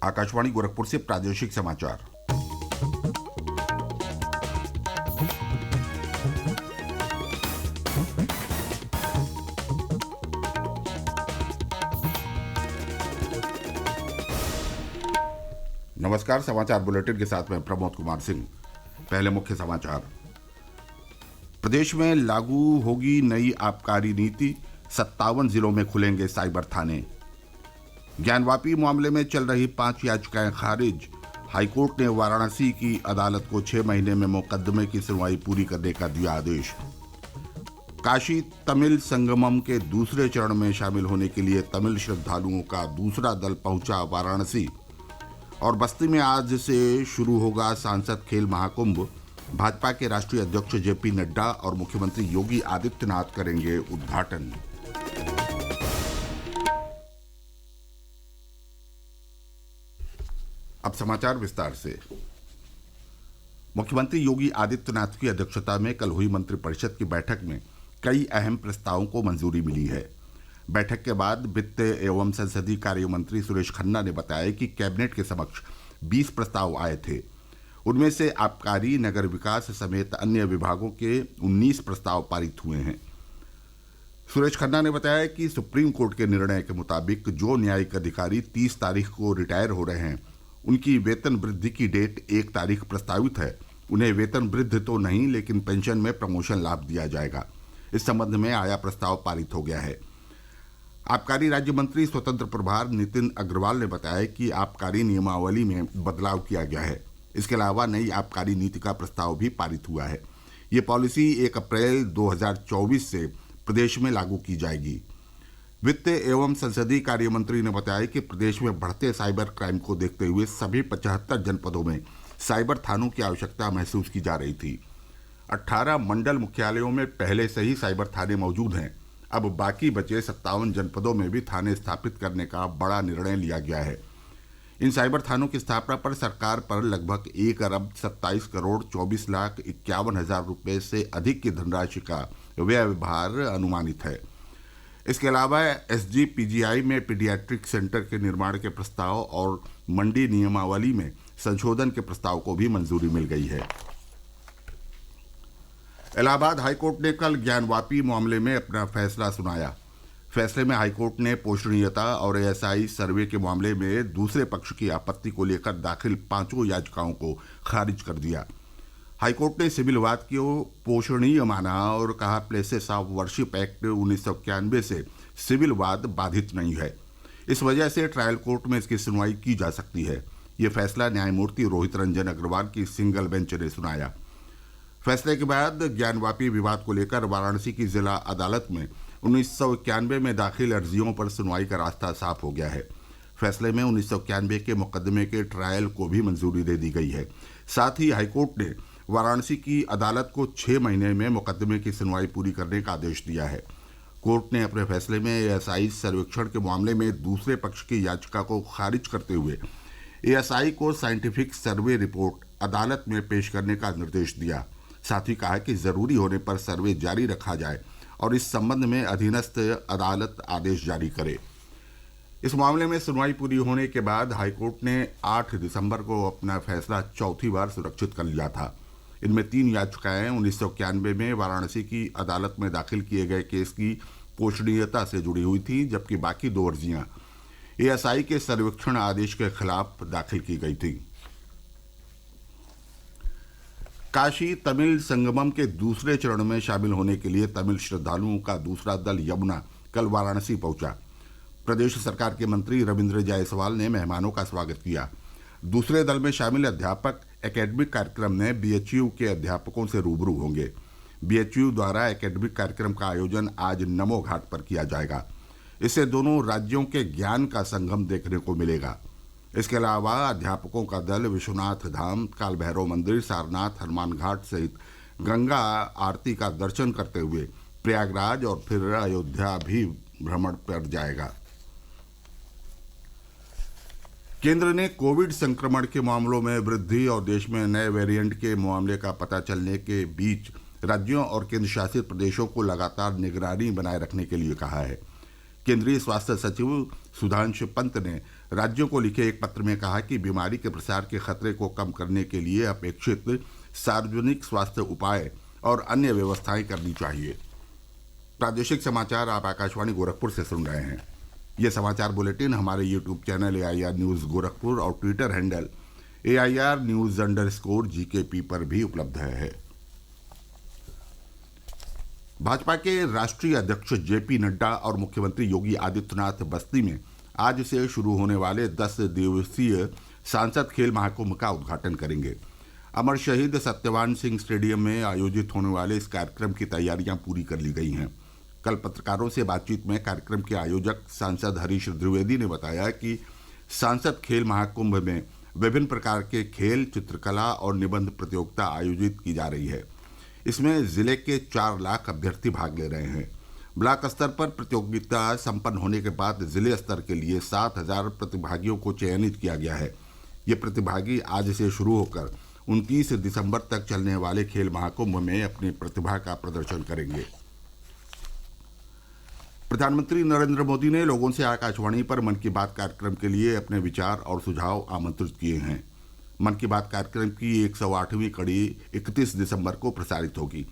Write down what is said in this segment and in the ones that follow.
आकाशवाणी गोरखपुर से प्रादेशिक समाचार। नमस्कार। समाचार बुलेटिन के साथ मैं प्रमोद कुमार सिंह। पहले मुख्य समाचार। प्रदेश में लागू होगी नई आबकारी नीति, 57 जिलों में खुलेंगे साइबर थाने। ज्ञानवापी मामले में चल रही 5 याचिकाएं खारिज। हाईकोर्ट ने वाराणसी की अदालत को 6 महीने में मुकदमे की सुनवाई पूरी करने का दिया आदेश। काशी तमिल संगमम के दूसरे चरण में शामिल होने के लिए तमिल श्रद्धालुओं का दूसरा दल पहुंचा वाराणसी। और बस्ती में आज से शुरू होगा सांसद खेल महाकुंभ। भाजपा के राष्ट्रीय अध्यक्ष जेपी नड्डा और मुख्यमंत्री योगी आदित्यनाथ करेंगे उद्घाटन। अब समाचार विस्तार से। मुख्यमंत्री योगी आदित्यनाथ की अध्यक्षता में कल हुई मंत्रिपरिषद की बैठक में कई अहम प्रस्तावों को मंजूरी मिली है। बैठक के बाद वित्त एवं संसदीय कार्य मंत्री सुरेश खन्ना ने बताया कि कैबिनेट के समक्ष 20 प्रस्ताव आए थे। उनमें से आबकारी, नगर विकास समेत अन्य विभागों के 19 प्रस्ताव पारित हुए हैं। सुरेश खन्ना ने बताया कि सुप्रीम कोर्ट के निर्णय के मुताबिक जो न्यायिक अधिकारी 30 तारीख को रिटायर हो रहे हैं, उनकी वेतन वृद्धि की डेट 1 तारीख प्रस्तावित है। उन्हें वेतन वृद्धि तो नहीं, लेकिन पेंशन में प्रमोशन लाभ दिया जाएगा। इस संबंध में आया प्रस्ताव पारित हो गया है। आबकारी राज्य मंत्री स्वतंत्र प्रभार नितिन अग्रवाल ने बताया कि आबकारी नियमावली में बदलाव किया गया है। इसके अलावा नई आबकारी नीति का प्रस्ताव भी पारित हुआ है। ये पॉलिसी 1 अप्रैल 2024 से प्रदेश में लागू की जाएगी। वित्त एवं संसदीय कार्य मंत्री ने बताया कि प्रदेश में बढ़ते साइबर क्राइम को देखते हुए सभी 75 जनपदों में साइबर थानों की आवश्यकता महसूस की जा रही थी। 18 मंडल मुख्यालयों में पहले से ही साइबर थाने मौजूद हैं। अब बाकी बचे 57 जनपदों में भी थाने स्थापित करने का बड़ा निर्णय लिया गया है। इन साइबर थानों की स्थापना पर सरकार पर लगभग 1 अरब 27 करोड़ 24 लाख 51 हजार रुपये से अधिक की धनराशि का व्यय भार अनुमानित है। इसके अलावा एसजीपीजीआई में पीडियाट्रिक सेंटर के निर्माण के प्रस्ताव और मंडी नियमावली में संशोधन के प्रस्ताव को भी मंजूरी मिल गई है। इलाहाबाद हाईकोर्ट ने कल ज्ञानवापी मामले में अपना फैसला सुनाया। फैसले में हाईकोर्ट ने पोषणीयता और एएसआई सर्वे के मामले में दूसरे पक्ष की आपत्ति को लेकर दाखिल 5 याचिकाओं को खारिज कर दिया। हाईकोर्ट ने सिविल वाद को पोषणीय माना और कहा, प्लेसेस ऑफ वर्शिप एक्ट 1991 से सिविल वाद बाधित नहीं है। इस वजह से ट्रायल कोर्ट में इसकी सुनवाई की जा सकती है। ये फैसला न्यायमूर्ति रोहित रंजन अग्रवाल की सिंगल बेंच ने सुनाया। फैसले के बाद ज्ञानवापी विवाद को लेकर वाराणसी की जिला अदालत में 1991 में दाखिल अर्जियों पर सुनवाई का रास्ता साफ हो गया है। फैसले में 1991 के मुकदमे के ट्रायल को भी मंजूरी दे दी गई है। साथ ही हाईकोर्ट ने वाराणसी की अदालत को 6 महीने में मुकदमे की सुनवाई पूरी करने का आदेश दिया है। कोर्ट ने अपने फैसले में एएसआई सर्वेक्षण के मामले में दूसरे पक्ष की याचिका को खारिज करते हुए एएसआई को साइंटिफिक सर्वे रिपोर्ट अदालत में पेश करने का निर्देश दिया। साथ ही कहा कि जरूरी होने पर सर्वे जारी रखा जाए और इस संबंध में अधीनस्थ अदालत आदेश जारी करे। इस मामले में सुनवाई पूरी होने के बाद हाईकोर्ट ने 8 दिसंबर को अपना फैसला चौथी बार सुरक्षित कर लिया था। इनमें 3 याचिकाएं 1991 में वाराणसी की अदालत में दाखिल किए गए केस की पोषणीयता से जुड़ी हुई थी, जबकि बाकी 2 अर्जियां एएसआई के सर्वेक्षण आदेश के खिलाफ दाखिल की गई थी। काशी तमिल संगमम के दूसरे चरण में शामिल होने के लिए तमिल श्रद्धालुओं का दूसरा दल यमुना कल वाराणसी पहुंचा। प्रदेश सरकार के मंत्री रविंद्र जायसवाल ने मेहमानों का स्वागत किया। दूसरे दल में शामिल अध्यापक एकेडमिक कार्यक्रम में बीएचयू के अध्यापकों से रूबरू होंगे। बीएचयू द्वारा एकेडमिक कार्यक्रम का आयोजन आज नमो घाट पर किया जाएगा। इससे दोनों राज्यों के ज्ञान का संगम देखने को मिलेगा। इसके अलावा अध्यापकों का दल विश्वनाथ धाम, काल भैरव मंदिर, सारनाथ, हनुमान घाट सहित गंगा आरती का दर्शन करते हुए प्रयागराज और फिर अयोध्या भी भ्रमण कर जाएगा। केंद्र ने कोविड संक्रमण के मामलों में वृद्धि और देश में नए वेरिएंट के मामले का पता चलने के बीच राज्यों और केंद्र शासित प्रदेशों को लगातार निगरानी बनाए रखने के लिए कहा है। केंद्रीय स्वास्थ्य सचिव सुधांशु पंत ने राज्यों को लिखे एक पत्र में कहा कि बीमारी के प्रसार के खतरे को कम करने के लिए अपेक्षित सार्वजनिक स्वास्थ्य उपाय और अन्य व्यवस्थाएं करनी चाहिए। प्रादेशिक समाचार आप आकाशवाणी गोरखपुर से सुन रहे हैं। ये समाचार बुलेटिन हमारे YouTube channel AIR news Gorakhpur और ट्विटर हैंडल AIR न्यूज़_GKP पर भी उपलब्ध है। भाजपा के राष्ट्रीय अध्यक्ष JP नड्डा और मुख्यमंत्री योगी आदित्यनाथ बस्ती में आज से शुरू होने वाले 10 दिवसीय सांसद खेल महाकुंभ का उद्घाटन करेंगे। अमर शहीद सत्यवान सिंह स्टेडियम में आयोजित होने वाले इस कार्यक्रम की तैयारियां पूरी कर ली गई हैं। कल पत्रकारों से बातचीत में कार्यक्रम के आयोजक सांसद हरीश द्विवेदी ने बताया कि सांसद खेल महाकुंभ में विभिन्न प्रकार के खेल, चित्रकला और निबंध प्रतियोगिता आयोजित की जा रही है। इसमें जिले के 4 लाख अभ्यर्थी भाग ले रहे हैं। ब्लॉक स्तर पर प्रतियोगिता संपन्न होने के बाद जिले स्तर के लिए 7,000 प्रतिभागियों को चयनित किया गया है। ये प्रतिभागी आज से शुरू होकर 29 दिसंबर तक चलने वाले खेल महाकुंभ में अपनी प्रतिभा का प्रदर्शन करेंगे। प्रधानमंत्री नरेंद्र मोदी ने लोगों से आकाशवाणी पर मन की बात कार्यक्रम के लिए अपने विचार और सुझाव आमंत्रित किए हैं। मन की बात कार्यक्रम की 108वीं कड़ी 31 दिसंबर को प्रसारित होगी।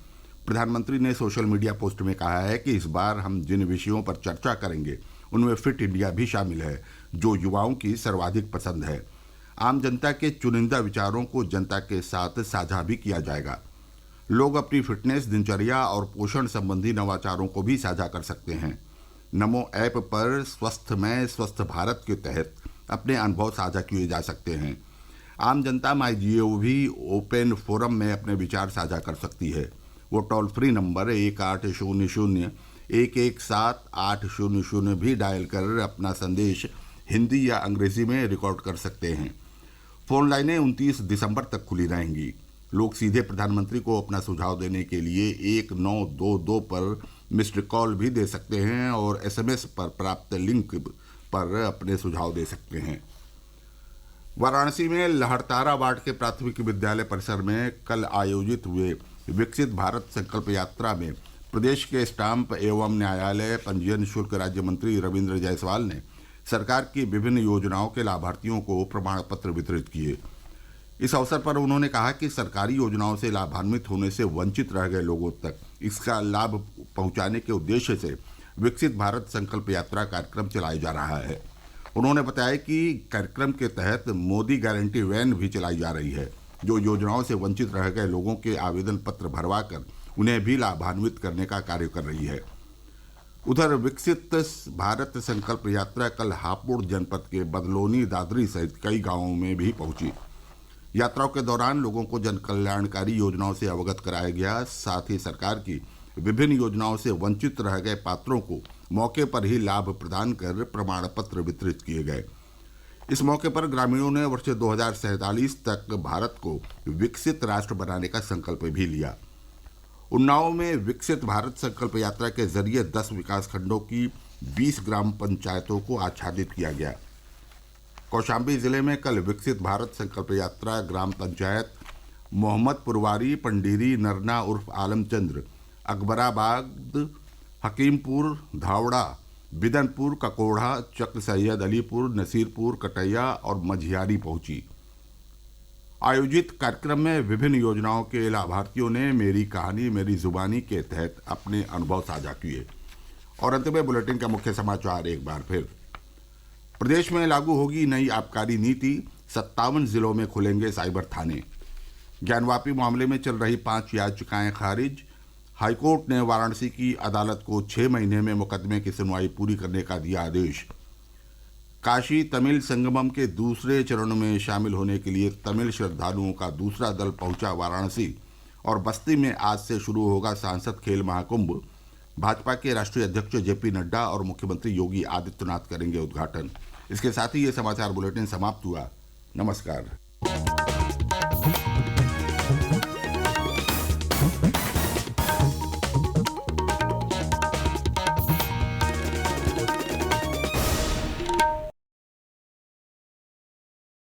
प्रधानमंत्री ने सोशल मीडिया पोस्ट में कहा है कि इस बार हम जिन विषयों पर चर्चा करेंगे उनमें फिट इंडिया भी शामिल है, जो युवाओं की सर्वाधिक पसंद है। आम जनता के चुनिंदा विचारों को जनता के साथ साझा भी किया जाएगा। लोग अपनी फिटनेस, दिनचर्या और पोषण संबंधी नवाचारों को भी साझा कर सकते हैं। नमो ऐप पर स्वस्थ में स्वस्थ भारत के तहत अपने अनुभव साझा किए जा सकते हैं। आम जनता MyGov ओपन फोरम में अपने विचार साझा कर सकती है। वो टोल फ्री नंबर 1800-117-800 भी डायल कर अपना संदेश हिंदी या अंग्रेजी में रिकॉर्ड कर सकते हैं। फोन लाइनें 29 दिसंबर तक खुली रहेंगी। लोग सीधे प्रधानमंत्री को अपना सुझाव देने के लिए 1922 पर मिस्ड कॉल भी दे सकते हैं और SMS पर प्राप्त लिंक पर अपने सुझाव दे सकते हैं। वाराणसी में लहरतारा वार्ड के प्राथमिक विद्यालय परिसर में कल आयोजित हुए विकसित भारत संकल्प यात्रा में प्रदेश के स्टाम्प एवं न्यायालय पंजीयन शुल्क राज्य मंत्री रविंद्र जायसवाल ने सरकार की विभिन्न योजनाओं के लाभार्थियों को प्रमाण पत्र वितरित किए। इस अवसर पर उन्होंने कहा कि सरकारी योजनाओं से लाभान्वित होने से वंचित रह गए लोगों तक इसका लाभ पहुंचाने के उद्देश्य से विकसित भारत संकल्प यात्रा कार्यक्रम चलाया जा रहा है। उन्होंने बताया कि कार्यक्रम के तहत मोदी गारंटी वैन भी चलाई जा रही है, जो योजनाओं से वंचित रह गए लोगों के आवेदन पत्र भरवाकर उन्हें भी लाभान्वित करने का कार्य कर रही है। उधर विकसित भारत संकल्प यात्रा कल हापुड़ जनपद के बदलोनी, दादरी सहित कई गांवों में भी पहुंची। यात्राओं के दौरान लोगों को जन कल्याणकारी योजनाओं से अवगत कराया गया। साथ ही सरकार की विभिन्न योजनाओं से वंचित रह गए पात्रों को मौके पर ही लाभ प्रदान कर प्रमाण पत्र वितरित किए गए। इस मौके पर ग्रामीणों ने वर्ष 2047 तक भारत को विकसित राष्ट्र बनाने का संकल्प भी लिया। उन्नाव में विकसित भारत संकल्प यात्रा के जरिए 10 विकासखंडों की 20 ग्राम पंचायतों को आच्छादित किया गया। कौशाम्बी जिले में कल विकसित भारत संकल्प यात्रा ग्राम पंचायत मोहम्मदपुरवारी, पंडीरी, नरना उर्फ आलमचंद्र, अकबराबाद, हकीमपुर, धावड़ा, बिदनपुर, ककोड़ा, चक सैयद अलीपुर, नसीरपुर, कटैया और मझियारी पहुंची। आयोजित कार्यक्रम में विभिन्न योजनाओं के लाभार्थियों ने मेरी कहानी मेरी जुबानी के तहत अपने अनुभव साझा किए। और अंत में बुलेटिन का मुख्य समाचार एक बार फिर। प्रदेश में लागू होगी नई आबकारी नीति, 57 जिलों में खुलेंगे साइबर थाने। ज्ञानवापी मामले में चल रही 5 याचिकाएं खारिज। हाईकोर्ट ने वाराणसी की अदालत को 6 महीने में मुकदमे की सुनवाई पूरी करने का दिया आदेश। काशी तमिल संगमम के दूसरे चरण में शामिल होने के लिए तमिल श्रद्धालुओं का दूसरा दल पहुंचा वाराणसी। और बस्ती में आज से शुरू होगा सांसद खेल महाकुंभ। भाजपा के राष्ट्रीय अध्यक्ष JP नड्डा और मुख्यमंत्री योगी आदित्यनाथ करेंगे उद्घाटन। इसके साथ ही ये समाचार बुलेटिन समाप्त हुआ। नमस्कार।